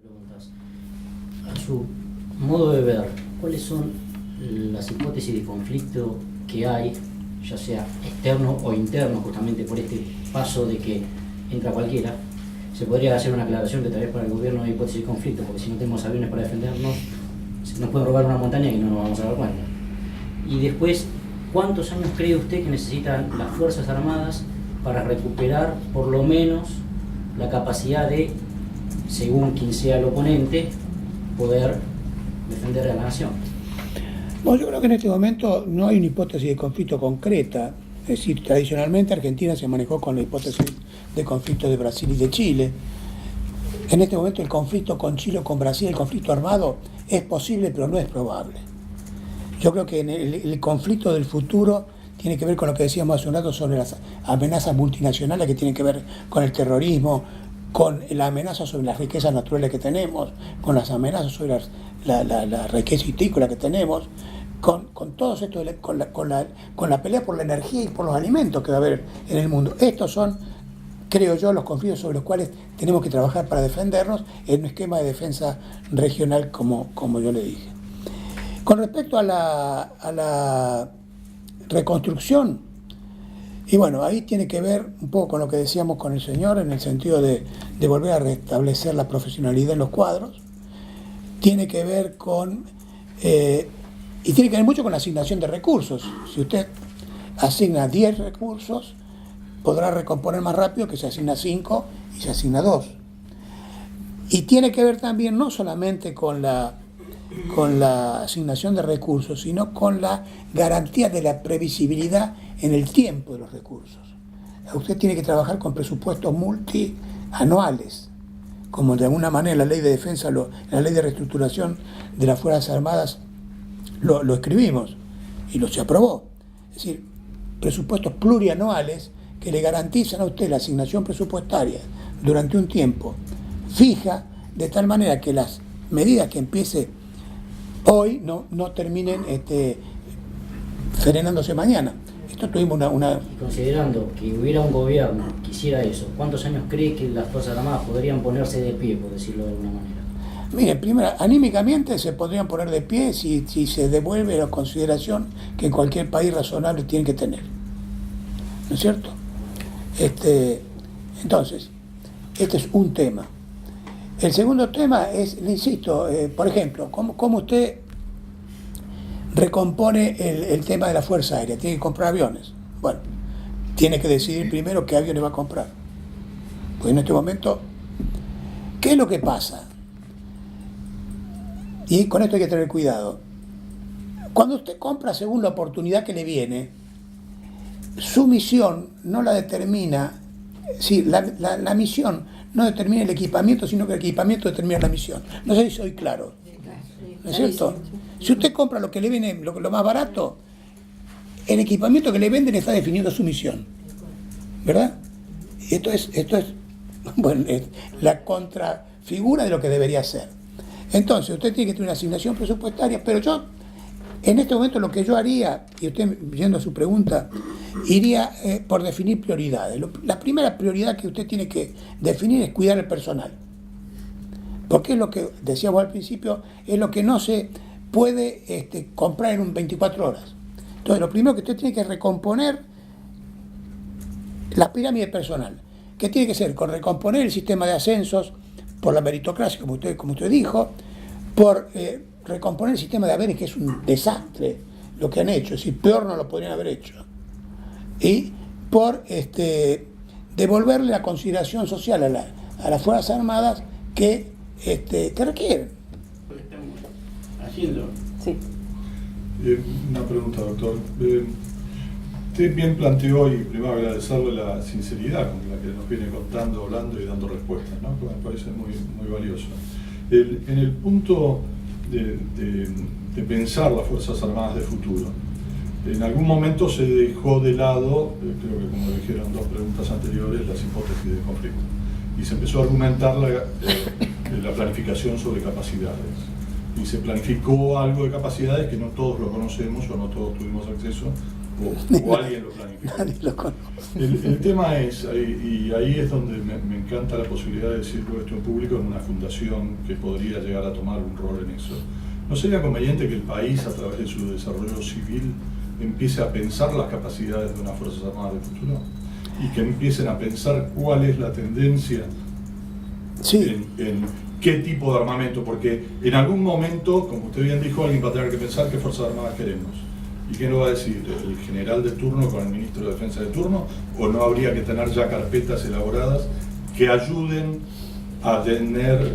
Preguntas. A su modo de ver, ¿cuáles son las hipótesis de conflicto que hay, ya sea externo o interno, justamente por este paso de que entra cualquiera? Se podría hacer una aclaración que tal vez para el gobierno hay hipótesis de conflicto, porque si no tenemos aviones para defendernos, nos pueden robar una montaña y no nos vamos a dar cuenta. Y después, ¿cuántos años cree usted que necesitan las Fuerzas Armadas para recuperar por lo menos la capacidad de, según quien sea el oponente, poder defender a la nación? Bueno, yo creo que en este momento no hay una hipótesis de conflicto concreta. Es decir, tradicionalmente Argentina se manejó con la hipótesis de conflicto de Brasil y de Chile. En este momento el conflicto con Chile o con Brasil, el conflicto armado, es posible pero no es probable. Yo creo que el conflicto del futuro tiene que ver con lo que decíamos hace un rato sobre las amenazas multinacionales que tienen que ver con el terrorismo, con la amenaza sobre las riquezas naturales que tenemos, con las amenazas sobre la riqueza histícola que tenemos, con todo esto, con la pelea por la energía y por los alimentos que va a haber en el mundo. Estos son, creo yo, los conflictos sobre los cuales tenemos que trabajar para defendernos en un esquema de defensa regional como yo le dije. Con respecto a la reconstrucción, y bueno, ahí tiene que ver un poco con lo que decíamos con el señor, en el sentido de volver a restablecer la profesionalidad en los cuadros. Tiene que ver con, y tiene que ver mucho con la asignación de recursos. Si usted asigna 10 recursos, podrá recomponer más rápido que se asigna 5 y se asigna 2. Y tiene que ver también no solamente con la asignación de recursos, sino con la garantía de la previsibilidad en el tiempo de los recursos. Usted tiene que trabajar con presupuestos multianuales, como de alguna manera la ley de defensa, la ley de reestructuración de las Fuerzas Armadas lo escribimos y se aprobó. Es decir, presupuestos plurianuales que le garantizan a usted la asignación presupuestaria durante un tiempo fija, de tal manera que las medidas que empiece hoy no terminen frenándose mañana. Esto tuvimos una... Y considerando que hubiera un gobierno que hiciera eso, ¿cuántos años cree que las Fuerzas Armadas podrían ponerse de pie, por decirlo de alguna manera? Mire, primero, anímicamente se podrían poner de pie si se devuelve la consideración que en cualquier país razonable tienen que tener. ¿No es cierto? Entonces, este es un tema. El segundo tema es, le insisto, por ejemplo, ¿cómo usted recompone el tema de la Fuerza Aérea? Tiene que comprar aviones. Bueno, tiene que decidir primero qué aviones va a comprar. Pues en este momento, ¿qué es lo que pasa? Y con esto hay que tener cuidado. Cuando usted compra según la oportunidad que le viene, su misión no la determina, sí, la misión no determina el equipamiento, sino que el equipamiento determina la misión. No sé si soy claro. ¿No es cierto? Si usted compra lo que le viene, lo más barato, el equipamiento que le venden está definiendo su misión. ¿Verdad? Esto es bueno, es la contrafigura de lo que debería ser. Entonces, usted tiene que tener una asignación presupuestaria, pero yo, en este momento, lo que yo haría, y usted, viendo su pregunta, iría por definir prioridades. La primera prioridad que usted tiene que definir es cuidar el personal. Porque es lo que decíamos al principio, es lo que no se puede comprar en 24 horas. Entonces, lo primero que usted tiene que recomponer la pirámide personal, que tiene que ser con recomponer el sistema de ascensos por la meritocracia, como usted dijo, por recomponer el sistema de haberes, que es un desastre lo que han hecho, es decir, peor no lo podrían haber hecho, y por devolverle la consideración social a las Fuerzas Armadas que requieren. Haciendo. Sí. Una pregunta, doctor. Usted bien planteó, y primero agradecerle la sinceridad con la que nos viene contando, hablando y dando respuestas, ¿no? Que me parece muy, muy valioso. En el punto de pensar las Fuerzas Armadas de futuro, en algún momento se dejó de lado, creo que como dijeron dos preguntas anteriores, las hipótesis de conflicto. Y se empezó a argumentar la planificación sobre capacidades. Y se planificó algo de capacidades que no todos lo conocemos o no todos tuvimos acceso o alguien lo planificó. Nadie lo conoce. El tema es, y ahí es donde me encanta la posibilidad de decirlo esto en público, en una fundación que podría llegar a tomar un rol en eso. ¿No sería conveniente que el país, a través de su desarrollo civil, empiece a pensar las capacidades de unas Fuerzas Armadas del futuro? Y que empiecen a pensar cuál es la tendencia Sí. en qué tipo de armamento, porque en algún momento, como usted bien dijo, alguien va a tener que pensar qué Fuerzas Armadas queremos. ¿Y quién lo va a decir? ¿El general de turno con el ministro de Defensa de turno? ¿O no habría que tener ya carpetas elaboradas que ayuden a tener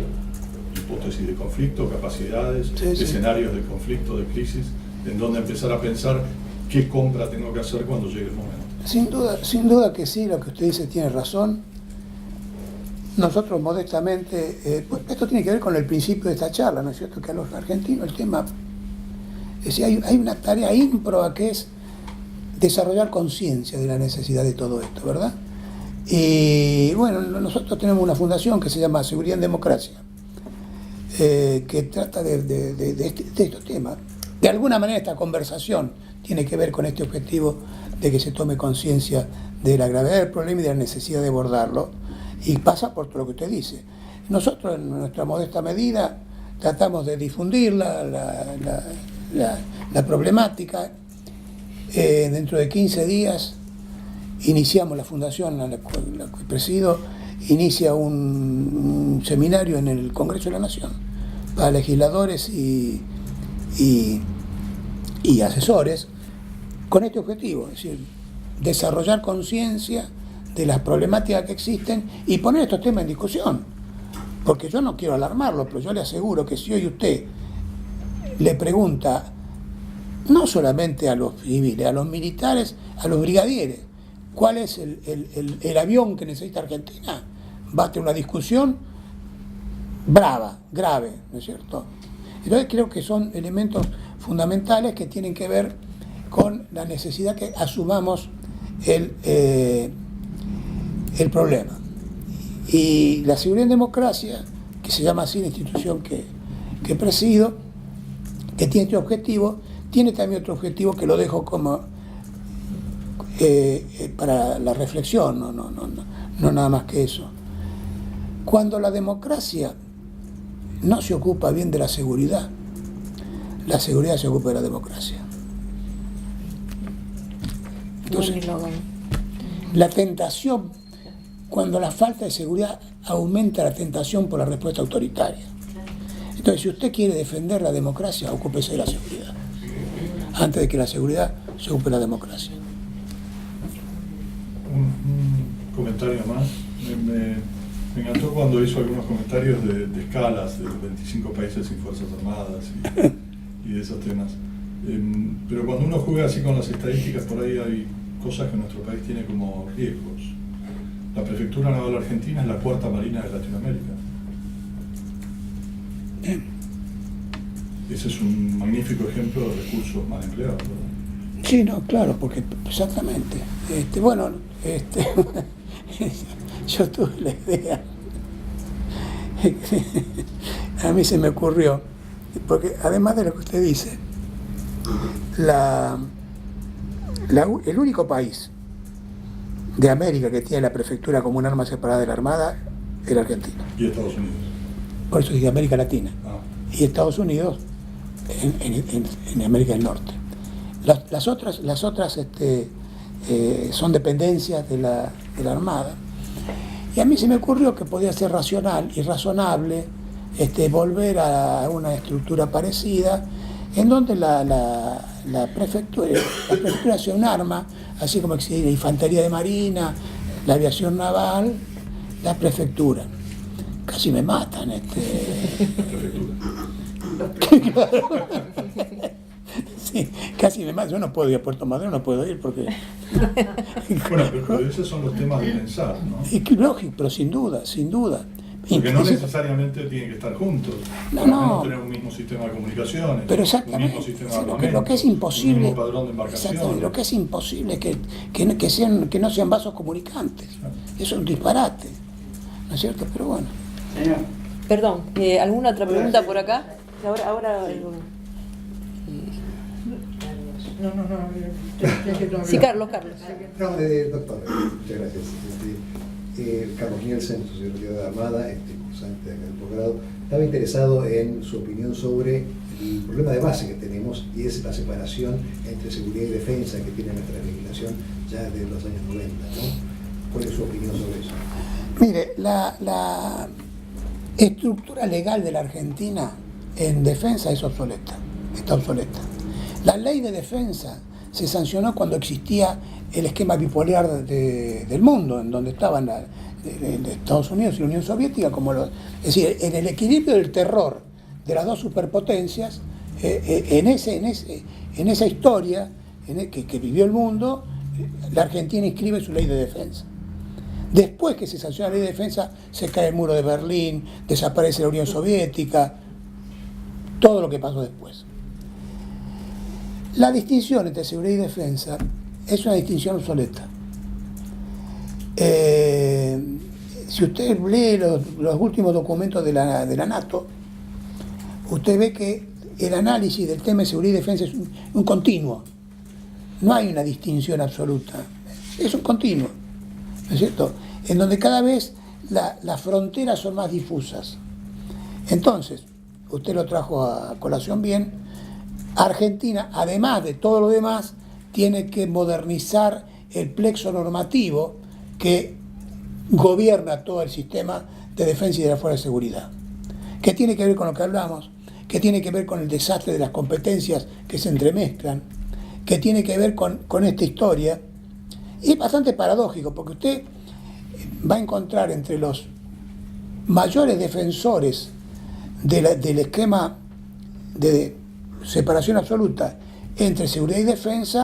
hipótesis de conflicto, capacidades, Sí, sí. escenarios de conflicto, de crisis, en donde empezar a pensar qué compra tengo que hacer cuando llegue el momento? Sin duda que sí, lo que usted dice tiene razón. Nosotros modestamente, pues esto tiene que ver con el principio de esta charla, ¿no es cierto? Que a los argentinos el tema, es decir, hay una tarea ímproba que es desarrollar conciencia de la necesidad de todo esto, ¿verdad? Y bueno, nosotros tenemos una fundación que se llama Seguridad en Democracia, que trata de estos temas. De alguna manera esta conversación tiene que ver con este objetivo de que se tome conciencia de la gravedad del problema y de la necesidad de abordarlo, y pasa por todo lo que usted dice. Nosotros, en nuestra modesta medida, tratamos de difundir la problemática. Dentro de 15 días iniciamos la fundación, la que presido, inicia un seminario en el Congreso de la Nación para legisladores y asesores con este objetivo, es decir, desarrollar conciencia de las problemáticas que existen y poner estos temas en discusión. Porque yo no quiero alarmarlo, pero yo le aseguro que si hoy usted le pregunta, no solamente a los civiles, a los militares, a los brigadieres, cuál es el avión que necesita Argentina, va a tener una discusión grave, ¿no es cierto? Entonces creo que son elementos fundamentales que tienen que ver con la necesidad que asumamos el problema. Y la Seguridad en Democracia, que se llama así la institución que presido, que tiene este objetivo, tiene también otro objetivo que lo dejo como para la reflexión, no nada más que eso. Cuando la democracia no se ocupa bien de la seguridad se ocupa de la democracia. Entonces, la tentación, cuando la falta de seguridad aumenta la tentación por la respuesta autoritaria. Entonces, si usted quiere defender la democracia, ocúpese de la seguridad, antes de que la seguridad se ocupe de la democracia. Un comentario más. Me encantó cuando hizo algunos comentarios de escalas de los 25 países sin Fuerzas Armadas y de esos temas. Pero cuando uno juega así con las estadísticas, por ahí hay cosas que nuestro país tiene como riesgos. La Prefectura Naval Argentina es la cuarta marina de Latinoamérica. Ese es un magnífico ejemplo de recursos mal empleados, ¿verdad? Sí, no, claro, porque exactamente. Yo tuve la idea. A mí se me ocurrió, porque además de lo que usted dice, el único país de América que tiene la prefectura como un arma separada de la Armada es la Argentina. Y Estados Unidos. Por eso dice América Latina. Ah. Y Estados Unidos en América del Norte. Las otras son dependencias de la Armada. Y a mí se me ocurrió que podía ser racional y razonable volver a una estructura parecida, en donde la prefectura sea un arma, así como existe la infantería de marina, la aviación naval, la prefectura. Casi me matan. Claro. Sí, casi me matan. Yo no puedo ir a Puerto Madero, no puedo ir porque... Bueno, pero esos son los temas de pensar, ¿no? Y lógico, pero sin duda. Porque no necesariamente tienen que estar juntos. No. Tener un mismo sistema de comunicaciones, Pero un exactamente, mismo sistema de sí, armamento, lo que es imposible, un mismo padrón de embarcaciones. lo que es imposible es que no sean vasos comunicantes. Eso es un disparate, ¿no es cierto? Pero bueno. Señor. Perdón, ¿alguna otra pregunta por acá? Ahora Sí, Carlos. No, doctor, muchas gracias. Carlos Nielsen, soy secretario de Armada, cursante del posgrado. Estaba interesado en su opinión sobre el problema de base que tenemos, y es la separación entre seguridad y defensa que tiene nuestra legislación ya desde los años 90, ¿no? ¿Cuál es su opinión sobre eso? Mire, la estructura legal de la Argentina en defensa es obsoleta, está obsoleta. La ley de defensa se sancionó cuando existía el esquema bipolar del mundo, en donde estaban de Estados Unidos y la Unión Soviética, es decir, en el equilibrio del terror de las dos superpotencias, en esa historia que vivió el mundo, la Argentina inscribe su ley de defensa. Después que se sanciona la ley de defensa, se cae el muro de Berlín, desaparece la Unión Soviética, todo lo que pasó después. La distinción entre seguridad y defensa es una distinción obsoleta. Si usted lee los últimos documentos de la NATO, usted ve que el análisis del tema de seguridad y defensa es un continuo. No hay una distinción absoluta, es un continuo, ¿no es cierto? En donde cada vez las fronteras son más difusas. Entonces, usted lo trajo a colación bien, Argentina, además de todo lo demás, tiene que modernizar el plexo normativo que gobierna todo el sistema de defensa y de la fuerza de seguridad. ¿Qué tiene que ver con lo que hablamos? ¿Qué tiene que ver con el desastre de las competencias que se entremezclan? ¿Qué tiene que ver con esta historia? Y es bastante paradójico, porque usted va a encontrar entre los mayores defensores del esquema de separación absoluta entre seguridad y defensa